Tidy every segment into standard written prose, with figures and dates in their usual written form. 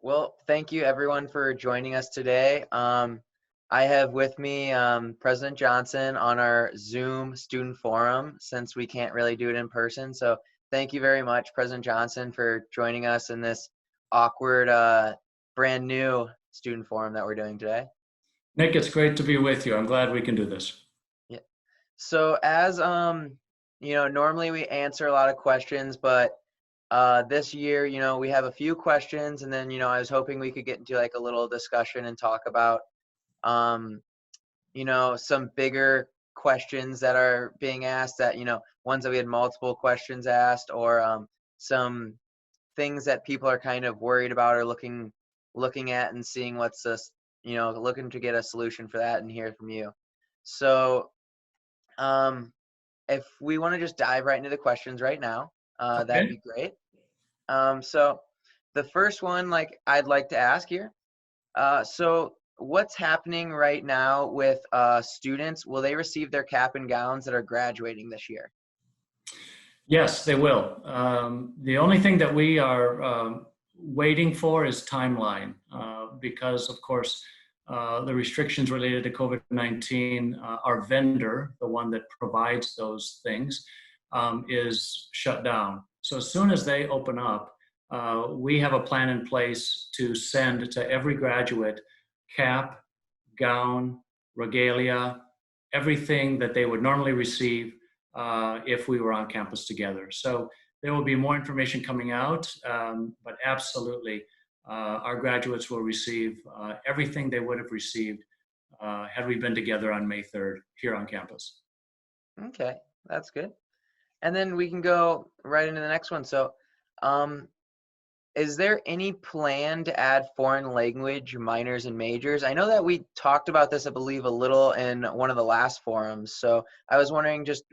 Well, thank you everyone for joining us today. I have with me President Johnson on our Zoom student forum since we can't really do it in person. So thank you very much, President Johnson, for joining us in this awkward, brand new student forum that we're doing today. Nick, it's great to be with you. I'm glad we can do this. Yeah. So as normally we answer a lot of questions, but this year, we have a few questions, and then, I was hoping we could get into like a little discussion and talk about, um, some bigger questions that are being asked that, ones that we had multiple questions asked, or some things that people are kind of worried about or looking at and seeing what's this, looking to get a solution for that and hear from you. So, if we want to just dive right into the questions right now, that'd Okay. be great. So the first one, like I'd like to ask here, so what's happening right now with students? Will they receive their cap and gowns that are graduating this year? Yes, they will. The only thing that we are waiting for is timeline because, of course, the restrictions related to COVID-19, our vendor, the one that provides those things, is shut down. So as soon as they open up, we have a plan in place to send to every graduate cap, gown, regalia, everything that they would normally receive if we were on campus together. So there will be more information coming out, but absolutely, our graduates will receive everything they would have received had we been together on May 3rd here on campus. Okay, that's good. And then we can go right into the next one. So, is there any plan to add foreign language minors and majors? I know that we talked about this, I believe, a little in one of the last forums. So I was wondering just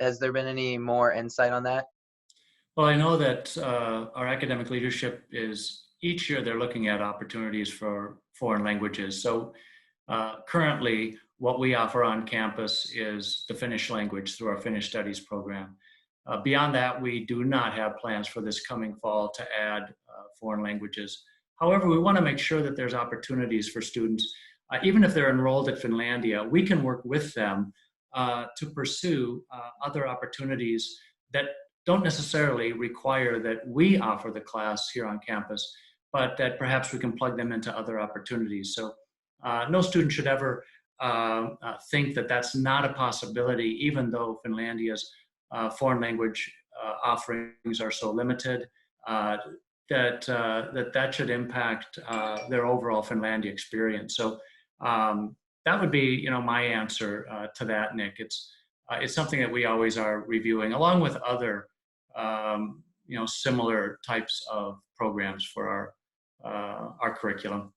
has there been any more insight on that? Well, I know that our academic leadership is each year they're looking at opportunities for foreign languages. So currently, what we offer on campus is the Finnish language through our Finnish Studies program. Beyond that, we do not have plans for this coming fall to add foreign languages. However, we want to make sure that there's opportunities for students, even if they're enrolled at Finlandia, we can work with them to pursue other opportunities that don't necessarily require that we offer the class here on campus, but that perhaps we can plug them into other opportunities. So no student should ever think that that's not a possibility, even though Finlandia's foreign language offerings are so limited, that should impact their overall Finlandia experience. So that would be, my answer to that, Nick. It's something that we always are reviewing, along with other, similar types of programs for our curriculum.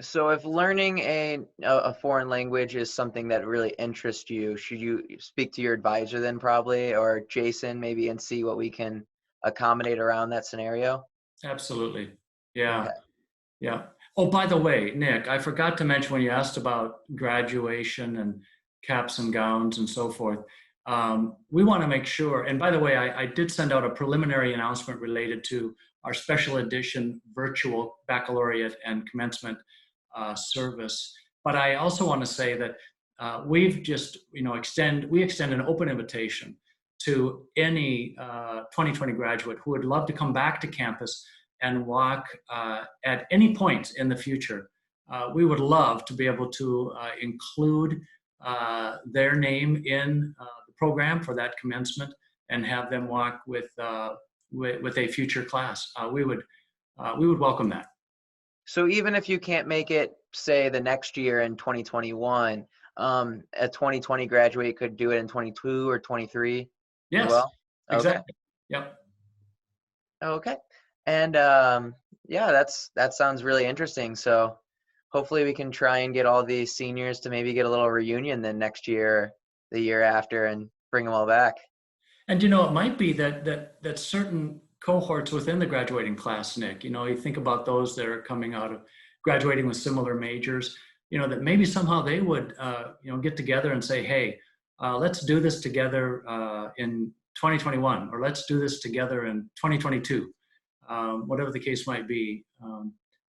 So if learning a foreign language is something that really interests you, should you speak to your advisor then probably, or Jason maybe, and see what we can accommodate around that scenario? Absolutely. Yeah. Okay. Yeah. Oh, by the way, Nick, I forgot to mention when you asked about graduation and caps and gowns and so forth. We want to make sure, and by the way, I did send out a preliminary announcement related to our special edition virtual baccalaureate and commencement service. But I also want to say that we've just, we extend an open invitation to any 2020 graduate who would love to come back to campus and walk at any point in the future. We would love to be able to include their name in the program for that commencement and have them walk with a future class. We would welcome that. So even if you can't make it, say, the next year in 2021, a 2020 graduate could do it in 22 or 23 as Yes, well? Okay. exactly. Yep. Okay. And yeah, that sounds really interesting. So hopefully we can try and get all these seniors to maybe get a little reunion then next year, the year after, and bring them all back. And it might be that certain cohorts within the graduating class, Nick, you think about those that are coming out of graduating with similar majors, that maybe somehow they would, get together and say, hey, let's do this together in 2021, or let's do this together in 2022. whatever the case might be.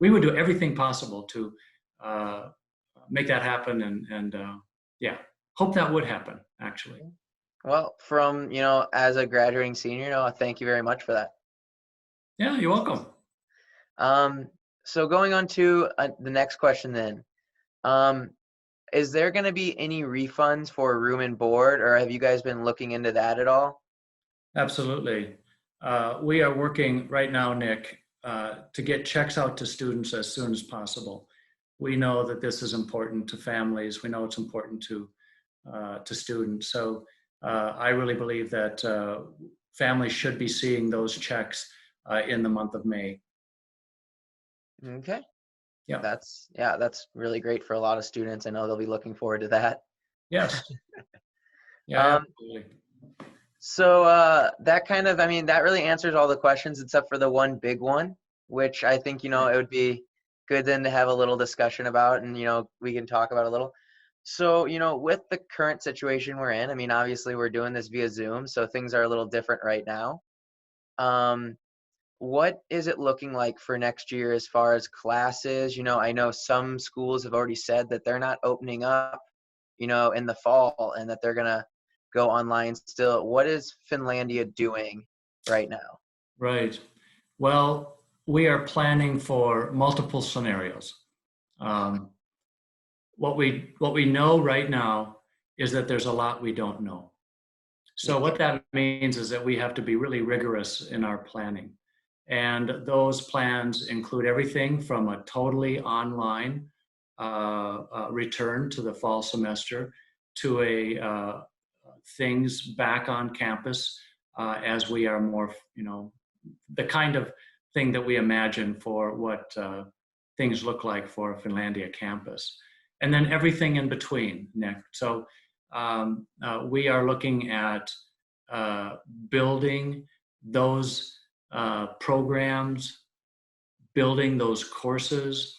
We would do everything possible to uh, make that happen, and yeah, hope that would happen, actually. Well, from, as a graduating senior, thank you very much for that. Yeah, you're welcome. Um, so going on to the next question then. Um, is there going to be any refunds for room and board, or have you guys been looking into that at all? Absolutely. We are working right now, Nick, to get checks out to students as soon as possible. We know that this is important to families. We know it's important to students. So I really believe that families should be seeing those checks in the month of May. Okay. Yeah. That's really great for a lot of students. I know they'll be looking forward to that. Yes. Yeah, Um, absolutely. so that kind of, I mean, that really answers all the questions except for the one big one, which I think, it would be good then to have a little discussion about, and, we can talk about a little. So, with the current situation we're in, I mean, obviously we're doing this via Zoom, so things are a little different right now. Um, what is it looking like for next year as far as classes? I know some schools have already said that they're not opening up, in the fall, and that they're going to go online still. What is Finlandia doing right now? Right. Well, we are planning for multiple scenarios. Um, what we know right now is that there's a lot we don't know. So what that means is that we have to be really rigorous in our planning. And those plans include everything from a totally online return to the fall semester to things back on campus as we are more, the kind of thing that we imagine for what things look like for a Finlandia campus. And then everything in between, Nick. So we are looking at building those programs, building those courses,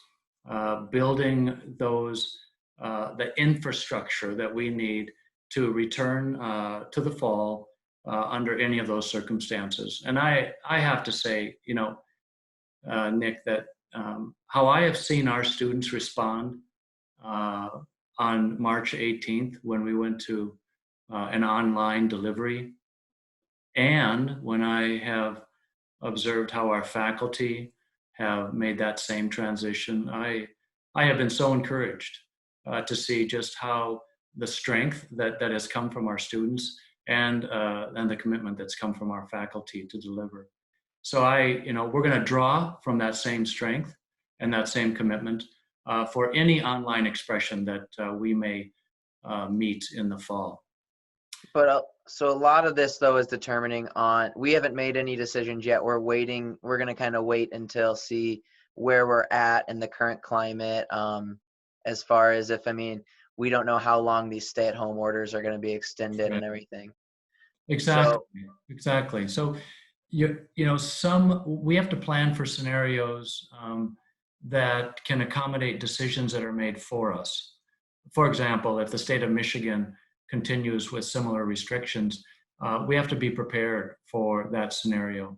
building the infrastructure that we need to return to the fall under any of those circumstances. And I have to say, Nick, that how I have seen our students respond uh, on March 18th when we went to an online delivery, and when I have observed how our faculty have made that same transition, I have been so encouraged to see just how the strength that has come from our students and the commitment that's come from our faculty to deliver. So we're going to draw from that same strength and that same commitment for any online expression that we may meet in the fall. But so a lot of this though is determining on. We haven't made any decisions yet. We're waiting. We're gonna kind of wait until see where we're at in the current climate. As far as if, I mean, we don't know how long these stay-at-home orders are going to be extended and everything. Exactly, So, exactly. So we have to plan for scenarios that can accommodate decisions that are made for us. For example, if the state of Michigan continues with similar restrictions, we have to be prepared for that scenario.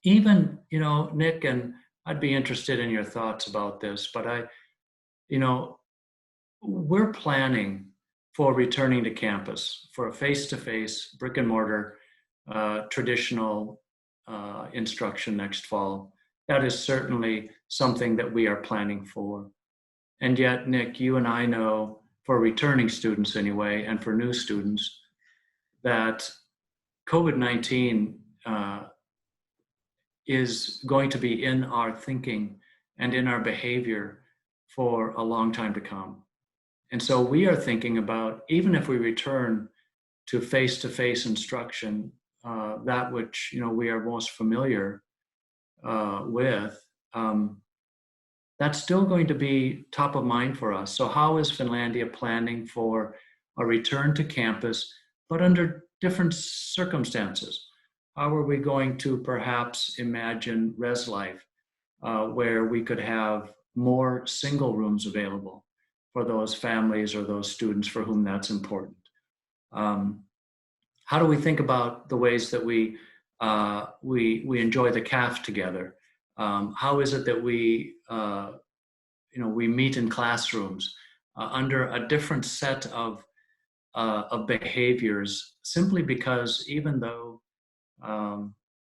Even, Nick, and I'd be interested in your thoughts about this, but we're planning for returning to campus for a face-to-face, brick and mortar, traditional instruction next fall. That is certainly something that we are planning for. And yet, Nick, you and I know, for returning students anyway, and for new students, that COVID-19 is going to be in our thinking and in our behavior for a long time to come. And so we are thinking about, even if we return to face-to-face instruction, that which we are most familiar with, that's still going to be top of mind for us. So how is Finlandia planning for a return to campus, but under different circumstances? How are we going to perhaps imagine res life, where we could have more single rooms available for those families or those students for whom that's important? How do we think about the ways that we we enjoy the calf together? How is it that we meet in classrooms under a different set of behaviors, simply because even though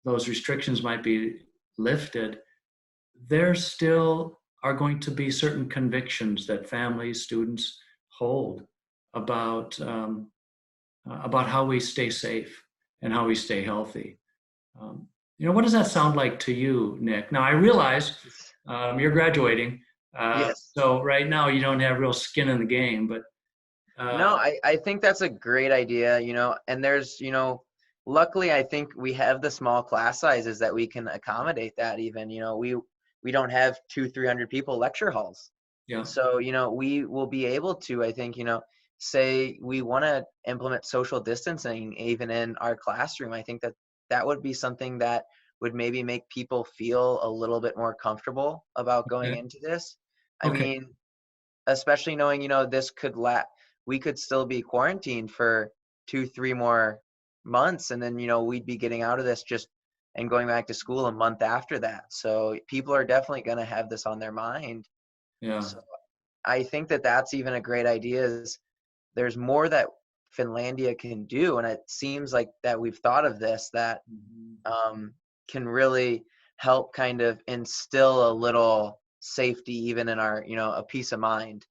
those restrictions might be lifted, there still are going to be certain convictions that families, students hold about about how we stay safe and how we stay healthy. Um, what does that sound like to you, Nick? Now I realize you're graduating, Yes. so right now you don't have real skin in the game, but No, uh, I think that's a great idea, and there's, luckily I think we have the small class sizes that we can accommodate that even, we don't have 300 people lecture halls. yeah, So, we will be able to, I think, say we want to implement social distancing even in our classroom. I think that that would be something that would maybe make people feel a little bit more comfortable about going okay, into this. I okay, mean, especially knowing, this could we could still be quarantined for 2, 3 more months, and then, we'd be getting out of this just and going back to school a month after that. So people are definitely going to have this on their mind. yeah. So I think that that's even a great idea. Is there's more that Finlandia can do, and it seems like that we've thought of this that Mhm. um, can really help kind of instill a little safety even in our, a peace of mind,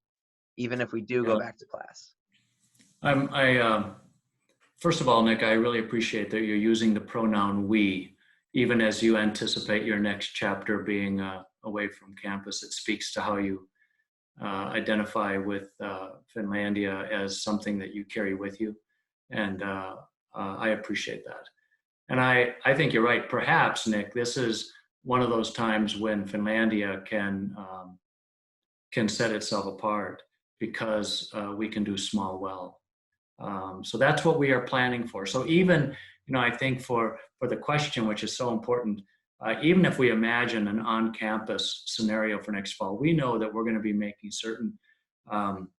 even if we do go Yeah. back to class. First of all, Nick, I really appreciate that you're using the pronoun we, even as you anticipate your next chapter being away from campus. It speaks to how you identify with Finlandia as something that you carry with you. And I appreciate that. And I think you're right. Perhaps, Nick, this is one of those times when Finlandia can set itself apart because we can do small well. So that's what we are planning for. So even, I think for the question, which is so important, even if we imagine an on-campus scenario for next fall, we know that we're going to be making certain um,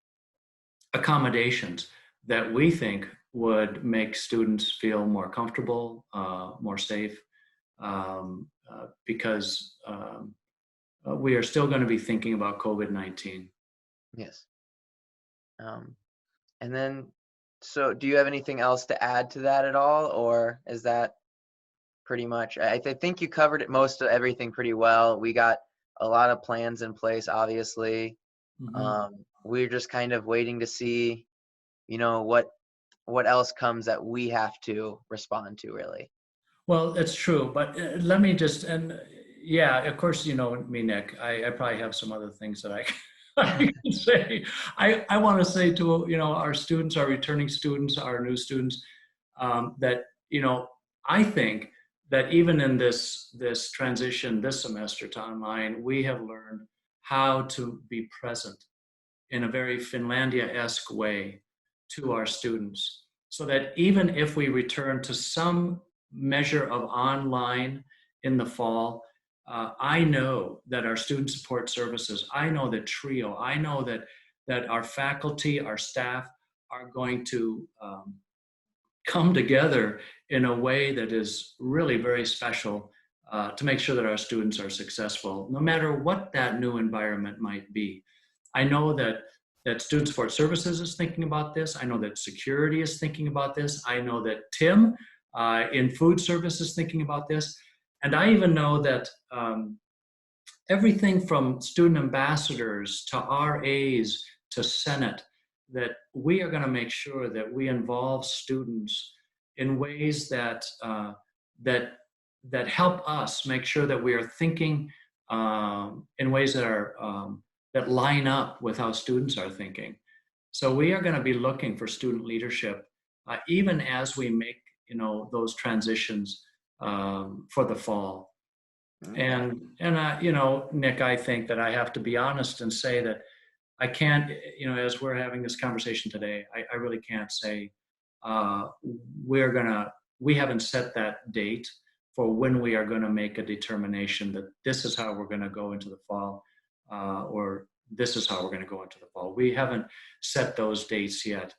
accommodations that we think would make students feel more comfortable, more safe, because we are still going to be thinking about COVID-19. Yes. Um, and then, so do you have anything else to add to that at all, or is that pretty much? I think you covered it, most of everything pretty well. We got a lot of plans in place, obviously. Mhm. We're just kind of waiting to see, what else comes that we have to respond to, really. Well, that's true, but let me just, and yeah, of course, you know me, Nick. I probably have some other things that I, I can say. I want to say to, our students, our returning students, our new students, that, I think that even in this transition this semester to online, we have learned how to be present in a very Finlandia-esque way to our students, so that even if we return to some measure of online in the fall, I know that our student support services, I know that TRIO, I know that our faculty, our staff are going to come together in a way that is really very special to make sure that our students are successful, no matter what that new environment might be. I know that Student Support Services is thinking about this. I know that security is thinking about this. I know that Tim in food service is thinking about this. And I even know that everything from student ambassadors to RAs to Senate, that we are going to make sure that we involve students in ways that that help us make sure that we are thinking in ways that are that line up with how students are thinking. So we are going to be looking for student leadership, even as we make those transitions for the fall. Okay. And Nick, I think that I have to be honest and say that I can't, as we're having this conversation today, I really can't say uh, we're gonna, we haven't set that date for when we are gonna make a determination that this is how we're gonna go into the fall, or this is how we're gonna go into the fall. We haven't set those dates yet.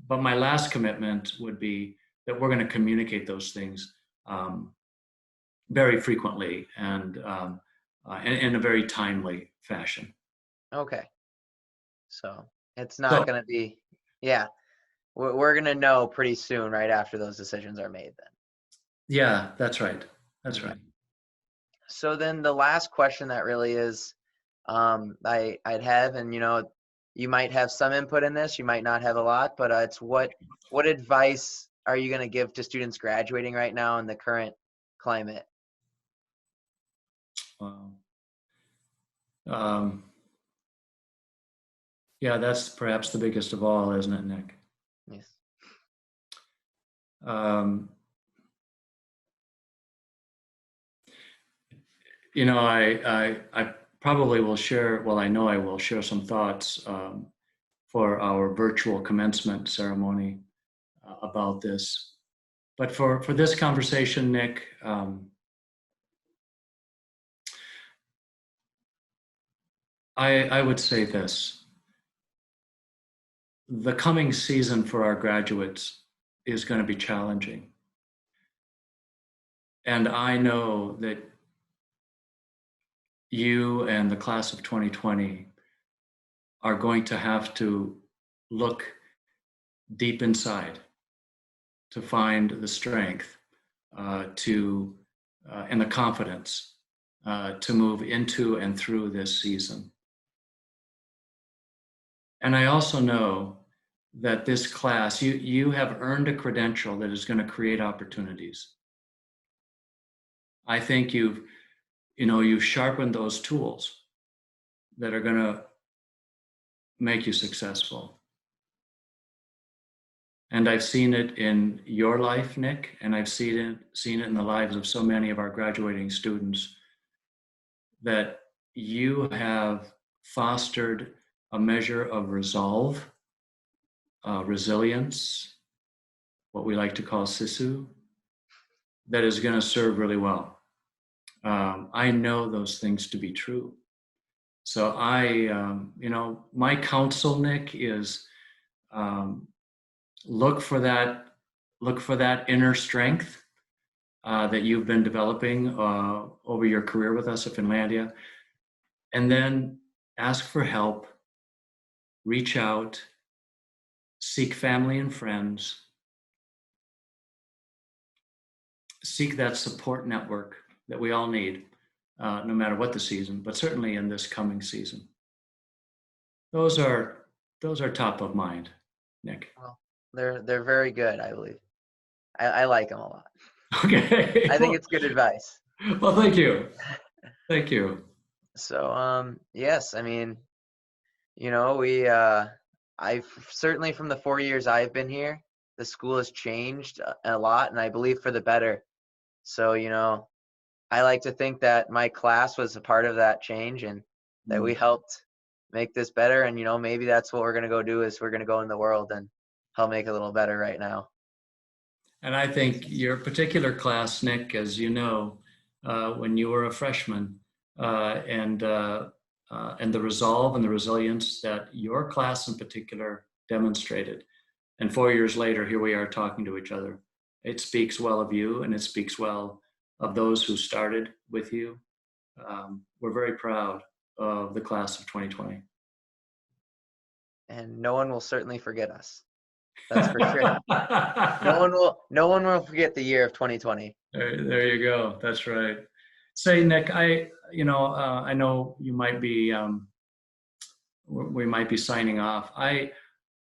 But my last commitment would be that we're gonna communicate those things very frequently and in a very timely fashion. Okay. So it's not So going to be, yeah, we're going to know pretty soon, right after those decisions are made yeah, that's right. then. That's right. So then the last question that really is, I'd have, and you might have some input in this, you might not have a lot, but it's what advice are you going to give to students graduating right now in the current climate? Wow. Um, yeah, that's perhaps the biggest of all, isn't it, Nick? Yes. Um, I probably will share, well, I know I will share some thoughts for our virtual commencement ceremony about this. But for this conversation, Nick, I would say this. The coming season for our graduates is going to be challenging. And I know that you and the class of 2020 are going to have to look deep inside to find the strength to and the confidence to move into and through this season. And I also know that this class, you have earned a credential that is going to create opportunities. I think you've sharpened those tools that are going to make you successful. And I've seen it in your life, Nick, and I've seen it in the lives of so many of our graduating students that you have fostered a measure of resolve, resilience, what we like to call sisu, that is going to serve really well. I know those things to be true. So my counsel, Nick, is um, look for that, look for that inner strength that you've been developing over your career with us at Finlandia, and then ask for help, reach out, seek family and friends, seek that support network that we all need, no matter what the season, but certainly in this coming season. Those are top of mind, Nick. Well, they're very good, I believe. I like them a lot. Okay. I think it's good advice. Well, thank you. Thank you. So yes, I mean, we I've certainly from the 4 years I've been here, the school has changed a lot, and I believe for the better. So I like to think that my class was a part of that change and that we helped make this better. And maybe that's what we're gonna go do is we're gonna go in the world and help make it a little better right now. And I think your particular class, Nick, as you know, when you were a freshman, and the resolve and the resilience that your class in particular demonstrated. And 4 years later, here we are talking to each other. It speaks well of you, and it speaks well of those who started with you. We're very proud of the class of 2020. And no one will certainly forget us. That's for sure. No one will forget the year of 2020. There you go. That's right. Say, Nick, I know you might be, we might be signing off. I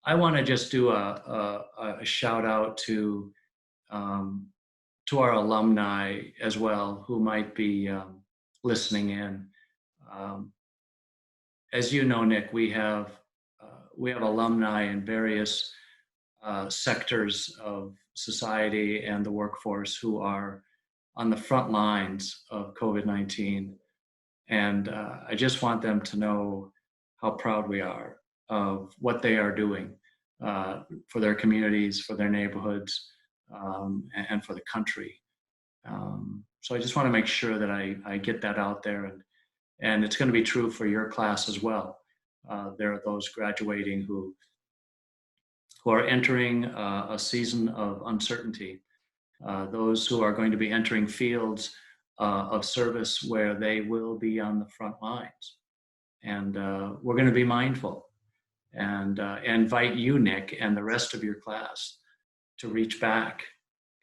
want to just do a shout out um, to our alumni as well, who might be listening in. Um, as you know, Nick, we have alumni in various sectors of society and the workforce who are on the front lines of COVID-19. And I just want them to know how proud we are of what they are doing for their communities, for their neighborhoods, and for the country. So I just want to make sure that I get that out there. And it's going to be true for your class as well. There are those graduating who are entering a season of uncertainty, those who are going to be entering fields of service where they will be on the front lines. And we're going to be mindful and invite you, Nick, and the rest of your class to reach back.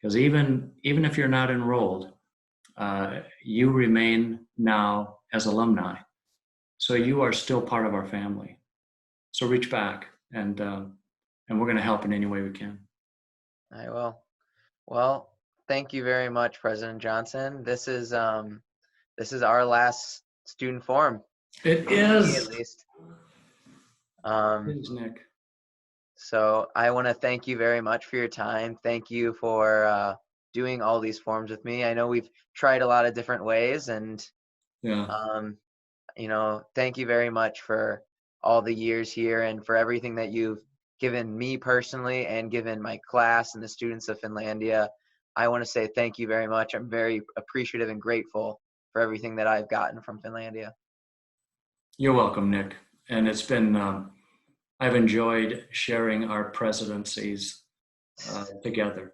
Because even if you're not enrolled, you remain now as alumni. So you are still part of our family. So reach back, and we're going to help in any way we can. I will. Well, thank you very much, President Johnson. This is our last student forum. It Me, is. at least. It is, Nick. So I want to thank you very much for your time. Thank you for doing all these forums with me. I know we've tried a lot of different ways, and Yeah. Thank you very much for all the years here and for everything that you've given me personally and given my class and the students of Finlandia. I want to say thank you very much. I'm very appreciative and grateful for everything that I've gotten from Finlandia. You're welcome, Nick. And it's been, I've enjoyed sharing our presidencies together.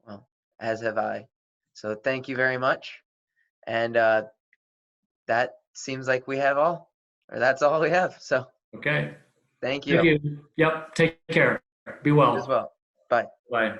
Well, as have I. So thank you very much. And that seems like we have all, or that's all we have. So Okay. thank Thank you. you. Yep. Take care. Be You as well. well. Bye. Bye.